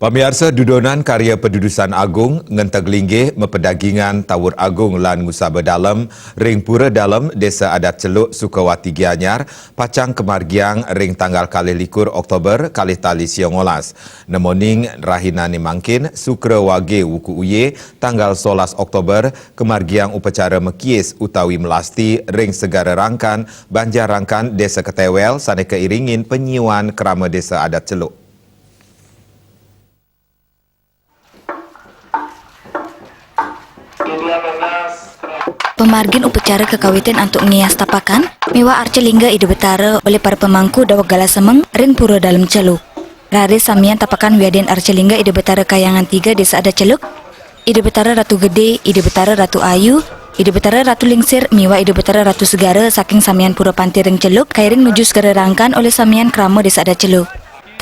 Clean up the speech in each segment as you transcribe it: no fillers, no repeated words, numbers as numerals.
Pamiarsa dudonan karya Pedudusan Agung ngenteg linggih mepedagingan Tawur Agung lan Ngusaba Dalam ring Pura Dalam Desa Adat Celuk Sukawati Gianyar pacang kemargiang ring tanggal kali likur Oktober kali tali siongolas. Nemoning rahinani mangkin Sukra Wage Wuku Uye tanggal 11 Oktober kemargiang upacara mekies utawi melasti ring Segara Rangkan Banjar Rangkan Desa Ketewel sane keiringin penyiuan kerama Desa Adat Celuk. Pemargin upacara kekawitan untuk ngias tapakan, miwa arca lingga ide betara oleh para pemangku dawak gala semeng ring Pura Dalam Celuk. Rare samian tapakan wiaden arca lingga ide betara kayangan 3 Desa Adat Celuk, ide betara Ratu Gede, ide betara Ratu Ayu, ide betara Ratu Lingsir, miwa ide betara Ratu Segara saking samian Pura Panti ring Celuk, kairing nuju Segara Rangkan oleh samian Krama Desa Adat Celuk.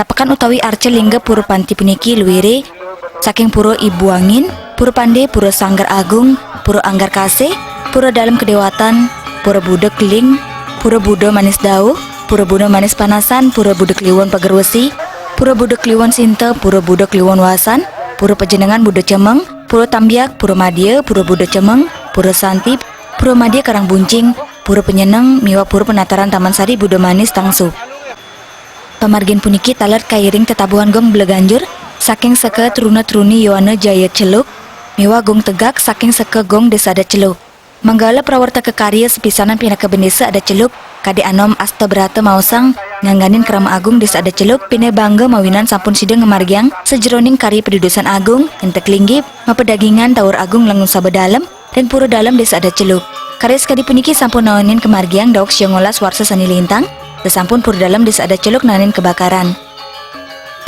Tapakan utawi arca lingga Pura Panti puniki luwire saking Pura Ibu Angin, Pura Pande, Pura Sanggar Agung, Pura Anggar Kase, Pura Dalam Kedewatan, Pura Budak Keling, Pura Buda Manis Dau, Pura Buda Manis Panasan, Pura Budak Kliwon Pagerwesi, Pura Budak Kliwon Sinta, Pura Budak Kliwon Wasan, Pura Pejenengan Buda Cemeng, Pura Tambiak, Pura Madya, Pura Buda Cemeng, Pura Santip, Pura Madya Karang Buncing, Pura Penyeneng, miwa Pura Penataran Taman Sari Buda Manis Tangsup. Pemargin puniki talat kairing tetabuhan gong Bleganjur, saking seke truna-truni Yohana Jaya Celuk, miwa gong tegak saking seke gong Desa Adat Celuk. Manggala prawarta kekarya sepisanan pinaka bendesa Adat Celuk, kade anom asta berata mausang ngangganin Krama Agung Desa Adat Celuk pine bangga mawinan sampun sideng ngemargiang sejeroning karya Pedudusan Agung entek linggih mapedagingan Tawur Agung lang Ngusaba Dalam dan Pura Dalam Desa Adat Celuk. Karya sekadi puniki sampun naonin kemargiang dawak siongolas warsa sani lintang, sampun Pura Dalam Desa Adat Celuk naonin kebakaran.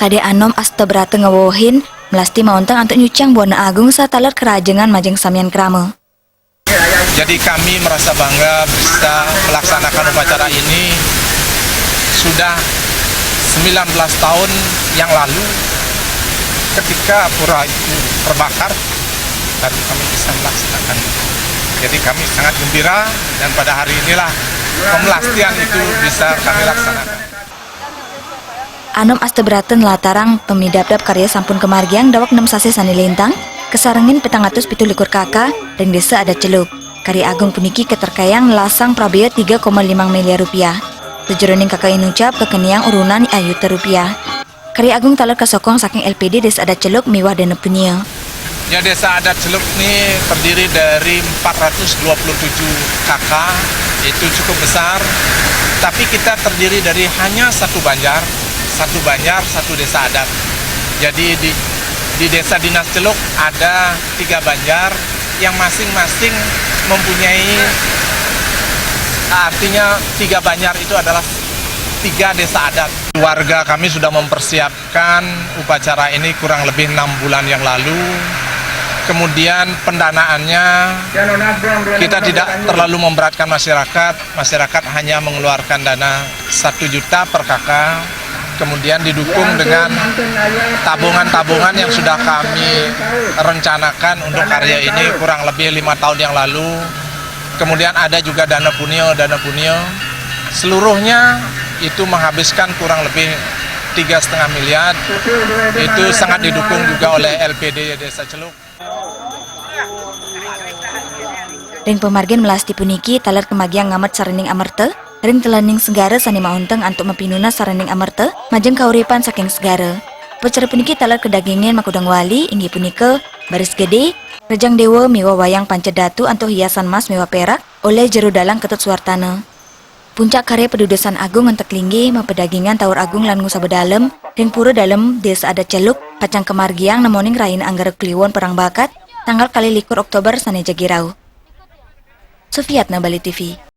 Kade anom asta berata ngawohin melasti mauntang antuk nyucang Buana Agung sa talar kerajengan majeng samian krama. Jadi kami merasa bangga bisa melaksanakan upacara ini sudah 19 tahun yang lalu ketika pura itu terbakar dan kami bisa melaksanakan. Jadi kami sangat gembira dan pada hari inilah pemelastian itu bisa kami laksanakan. Anom astebraten latarang pemidap-dap karya sampun kemargiang dawak 6 sase sani lintang kesarengin petang atus pitu likur kakak ring Desa Adat Celuk. Karya Agung puniki keterkayang lasang prabaya 3,5 miliar rupiah. Sejeroning kakak inucap kekeniang urunan ayuta rupiah. Karya Agung talar kasokong saking LPD Desa Adat Celuk miwah dana punya. Ya, Desa Adat Celuk ini terdiri dari 427 kakak, itu cukup besar. Tapi kita terdiri dari hanya satu banjar, satu desa adat. Jadi di Desa Dinas Celuk ada 3 banjar yang masing-masing mempunyai, artinya 3 banjar itu adalah 3 desa adat. Warga kami sudah mempersiapkan upacara ini kurang lebih 6 bulan yang lalu. Kemudian pendanaannya kita tidak terlalu memberatkan masyarakat hanya mengeluarkan dana 1 juta per kakak. Kemudian didukung dengan tabungan-tabungan yang sudah kami rencanakan untuk karya ini kurang lebih 5 tahun yang lalu. Kemudian ada juga dana punio. Seluruhnya itu menghabiskan kurang lebih 3,5 miliar. Itu sangat didukung juga oleh LPD Desa Celuk. Ring pemargin melasti puniki talar kemagiang ngamat sarening amerta, ring telaning Segara sani maunteng antuk mapinuna sarening amerta, majeng kauripan saking Segara. Upacara puniki talar kedagingin makudang wali, inggi punika baris gede, rejang dewa miwa wayang pancedatu antuk hiasan mas miwa perak, oleh jeru dalang Ketut Suartana. Puncak karya Pedudusan Agung entek linggih mapedagingan Tawur Agung lan Ngusaba Dalam, ring Pura Dalam Desa Adat Celuk, pacang kemargiang nemoning rain Anggara Kliwon Perang Bakat, tanggal kali likur Oktober sane jagirau. Sufiatna Bali TV.